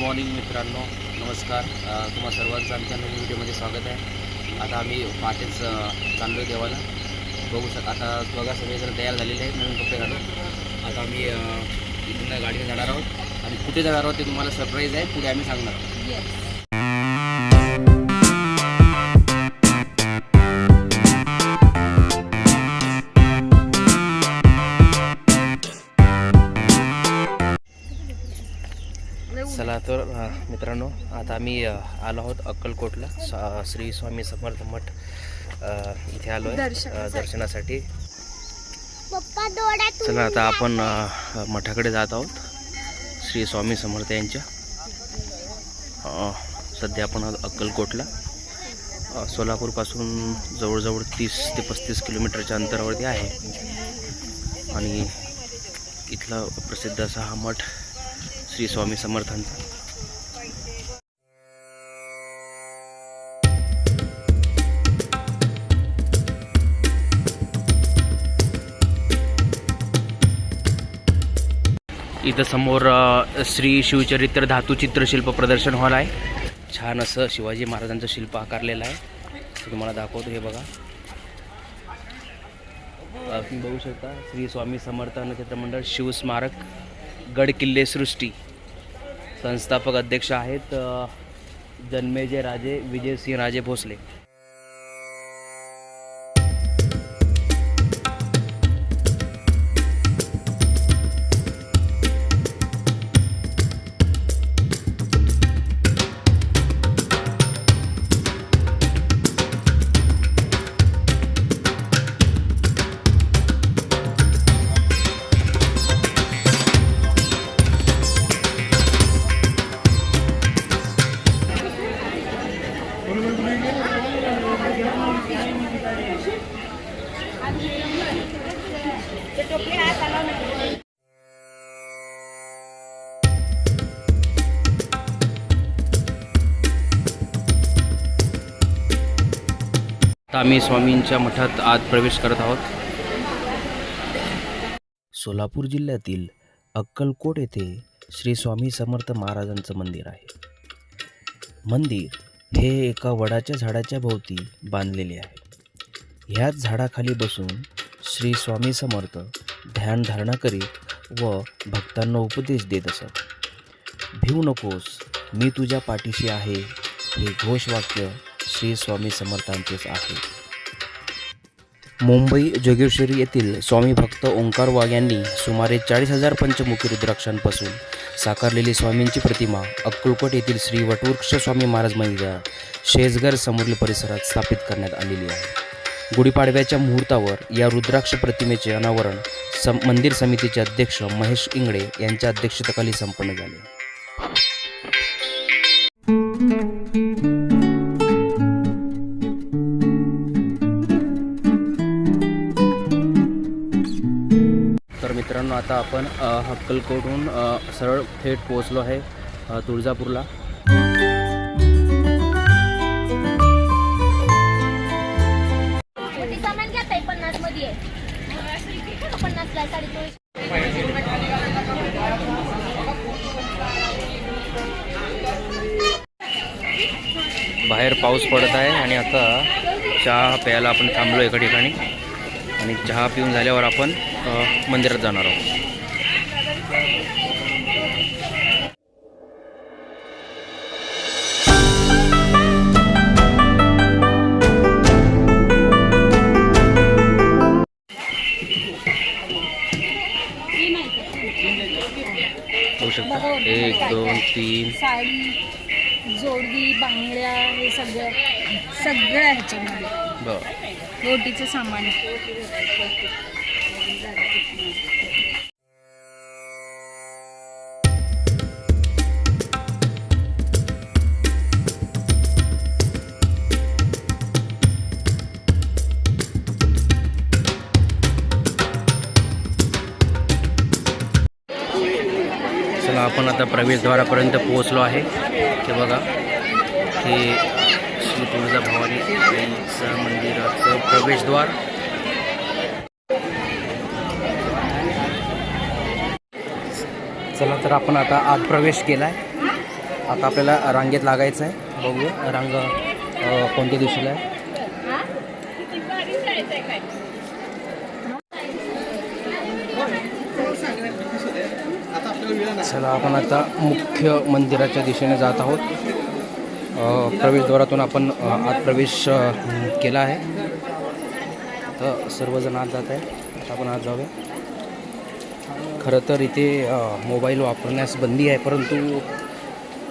Morning मित्रांनो, नमस्कार. तुम्हा सर्वांचं आमच्या नवीन व्हिडिओमध्ये स्वागत आहे. आता आम्ही पहाटेच चाललो आहे देवाला. बघू आता बघा सगळेजण तयार झालेले आहेत नवीन कपडे घालून. आता आम्ही इथून गाडीने जाणार आहोत आणि कुठे जाणार आहोत ते तुम्हाला सरप्राईज आहे, पुढे आम्ही सांगणार आहोत. चला तर मित्रांनो, आता आम्ही आलो आहोत अक्कलकोटला. श्री स्वामी समर्थ मठ इथे आलो आहे दर्शनासाठी. चला आता आपण मठाकडे जात आहोत श्री स्वामी समर्थ यांच्या. सध्या आपण अक्कलकोटला सोलापूरपासून जवळजवळ 30 ते 35 किलोमीटरच्या अंतरावरती आहे आणि इथला प्रसिद्ध असा हा मठ श्री स्वामी समर्थांचा. इथं समोर श्री शिवचरित्र धातू चित्रशिल्प प्रदर्शन हॉल आहे. छान असं शिवाजी महाराजांचं शिल्प आकारलेलं आहे. ते तुम्हाला दाखवतो, हे बघा. तुम्ही बघू शकता श्री स्वामी समर्थ नक्षत्र मंडळ शिवस्मारक गड किल्ले सृष्टी. संस्थापक अध्यक्ष आहेत जन्मेजय राजे विजयसिंह राजे भोसले. आम्ही स्वामींच्या मठात आत प्रवेश करत आहोत. सोलापूर जिल्ह्यातील अक्कलकोट येथे श्री स्वामी समर्थ महाराजांचं मंदिर आहे. मंदिर हे एका वडाच्या झाडाच्या भोवती बांधलेले आहे. ह्याच झाडाखाली बसून श्री स्वामी समर्थ ध्यानधारणा करीत व भक्तांना उपदेश देत असत. भिवू नकोस, मी तुझ्या पाठीशी आहे, हे घोषवाक्य श्री स्वामी समर्थांचेच आहे. मुंबई जोगेश्वरी येथील स्वामी भक्त ओंकार वाघ यांनी सुमारे 40,000 पंचमुखी रुद्राक्षांपासून साकारलेली स्वामींची प्रतिमा अक्कलकोट येथील श्री वटवृक्ष स्वामी महाराज मंदिरात शेजगर समोरील परिसरात स्थापित करण्यात आलेली आहे. गुढीपाडव्याच्या मुहूर्तावर या रुद्राक्ष प्रतिमेचे अनावरण मंदिर समितीचे अध्यक्ष महेश इंगळे यांच्या अध्यक्षतेखाली संपन्न झाले. तर मित्रांनो, आता आपण अक्कलकोटहून सरळ थेट पोहोचलो आहे तुळजापूरला. बाहेर पाऊस पडत आहे आणि आता चहा प्यायला आपण थांबलो एका ठिकाणी आणि चहा पिऊन झाल्यावर आपण मंदिरात जाणार आहोत. होऊ शकता 1 2 3 साडी, जोडवी, बांगड्या, हे सगळं ह्याच्यामध्ये. बरं. रोटीचं सामान. चला, आपण आता प्रवेशद्वारापर्यंत पोहोचलो आहे. ते बघा, हे श्री तुळजाभवानी यांचं मंदिराचं प्रवेशद्वार. चला तर आपण आता आत प्रवेश केला आहे. आता आपल्याला रांगेत लागायचं आहे. बघूया रांग कोणत्या दिवशीला आहे. चला आपण आता मुख्य मंदिराच्या दिशेने जात आहोत. प्रवेशद्वारातून आपण आत प्रवेश केला आहे. तर सर्वजण आत जात आहे. आता आपण आत जाऊया. खरं तर इथे मोबाईल वापरण्यास बंदी आहे, परंतु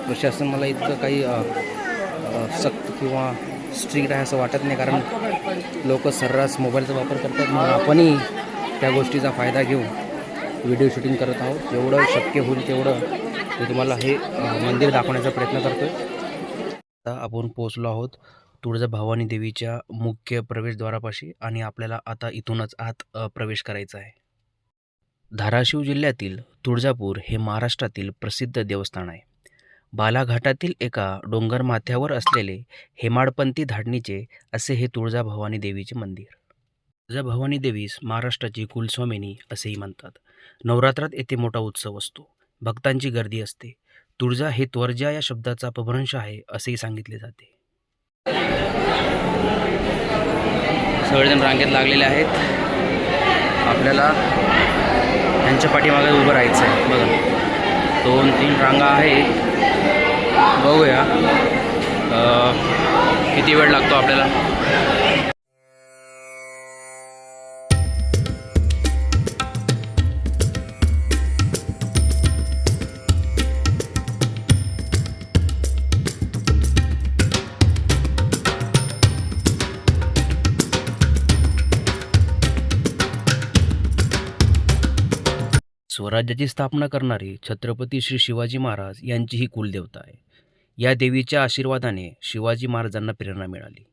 प्रशासन मला इतकं काही सक्त किंवा स्ट्रिक्ट आहे असं वाटत नाही, कारण लोक सर्रास मोबाईलचा वापर करतात. म्हणून आपणही त्या गोष्टीचा फायदा घेऊन व्हिडिओ शूटिंग करत आहोत. जेवढं शक्य होईल तेवढं मी तुम्हाला हे मंदिर दाखवण्याचा प्रयत्न करतो आहे. आता आपण पोहोचलो आहोत तुळजाभवानी देवीच्या मुख्य प्रवेशद्वारापाशी आणि आपल्याला आता इथूनच आत प्रवेश करायचा आहे. धाराशिव जिल्ह्यातील तुळजापूर हे महाराष्ट्रातील प्रसिद्ध देवस्थान आहे. बालाघाटातील एका डोंगर माथ्यावर असलेले हेमाडपंथी धाडणीचे असे हे तुळजाभवानी देवीचे मंदिर. तुळजाभवानी देवीस महाराष्ट्राची कुलस्वामिनी असेही म्हणतात. नवरात्रात येथे मोठा उत्सव असतो. भक्तांची गर्दी असते. तुळजा हे त्वर्जा या शब्दाचा अपभ्रंश आहे असेही सांगितले जाते. सगळेजण रांगेत लागलेले आहेत. आपल्याला त्यांच्या पाठीमागे उभं राहायचं आहे. बघा 2-3 रांगा आहेत. बघूया किती वेळ लागतो आपल्याला. स्वराज्याची स्थापना करणारे छत्रपती श्री शिवाजी महाराज यांची ही कुलदेवता आहे. या देवीच्या आशीर्वादाने शिवाजी महाराजांना प्रेरणा मिळाली.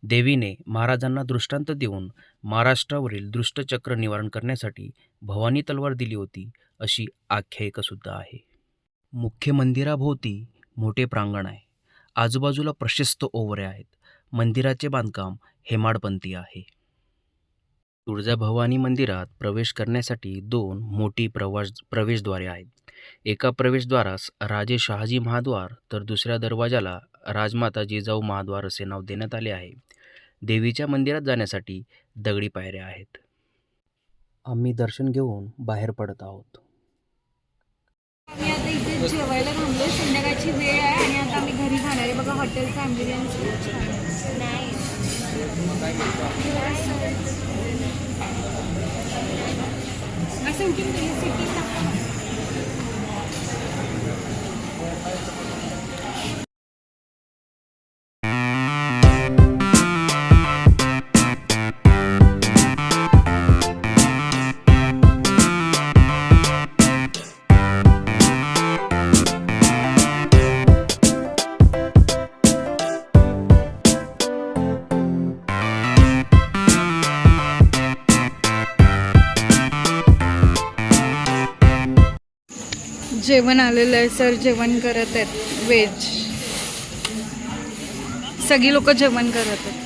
देवीने महाराजांना दृष्टांत देऊन महाराष्ट्रावरील दुष्टचक्र निवारण करण्यासाठी भवानी तलवार दिली होती अशी आख्यायिकासुद्धा आहे. मुख्य मंदिराभोवती मोठे प्रांगण आहे. आजूबाजूला प्रशस्त ओवऱ्या आहेत. मंदिराचे बांधकाम हेमाडपंथी आहे. तुळजाभवानी मंदिरात प्रवेश करण्यासाठी 2 मोठी प्रवेशद्वारे आहेत. एका प्रवेशद्वारास राजे शहाजी महाद्वार तर दुसऱ्या दरवाजाला राजमाता जिजाऊ महाद्वार असे नाव देण्यात आले आहे. देवीच्या मंदिरात जाण्यासाठी दगडी पायऱ्या आहेत. आम्ही दर्शन घेऊन बाहेर पडत आहोत. आम्ही आता इथे जेवायला थांबलो. संध्याकाळची वेळ आहे आणि आता आम्ही घरी जाणार आहे. बघा हॉटेलचा ॲम्बियन्स खूप छान आहे. असं उठून सिटी जेवण आलेलं आहे. सर जेवण करत आहेत. व्हेज सगळी लोक जेवण करत आहेत.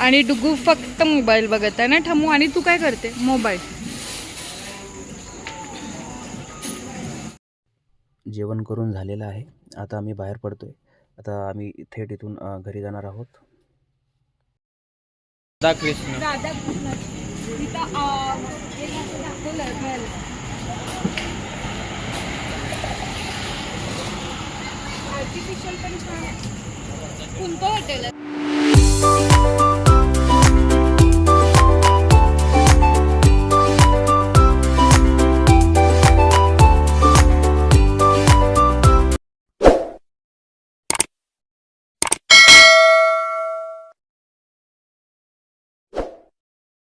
आणि डुगू फक्त मोबाईल बघत आहे ना ठमू. आणि तू काय करते? मोबाईल. जेवण करून झालेलं आहे. आता आम्ही बाहेर पडतोय. आता आम्ही थेट इथून घरी जाणार आहोत. राधाकृष्ण तिथं आर्टिफिशियल पण छान आहे. कोणतं हॉटेल आहे?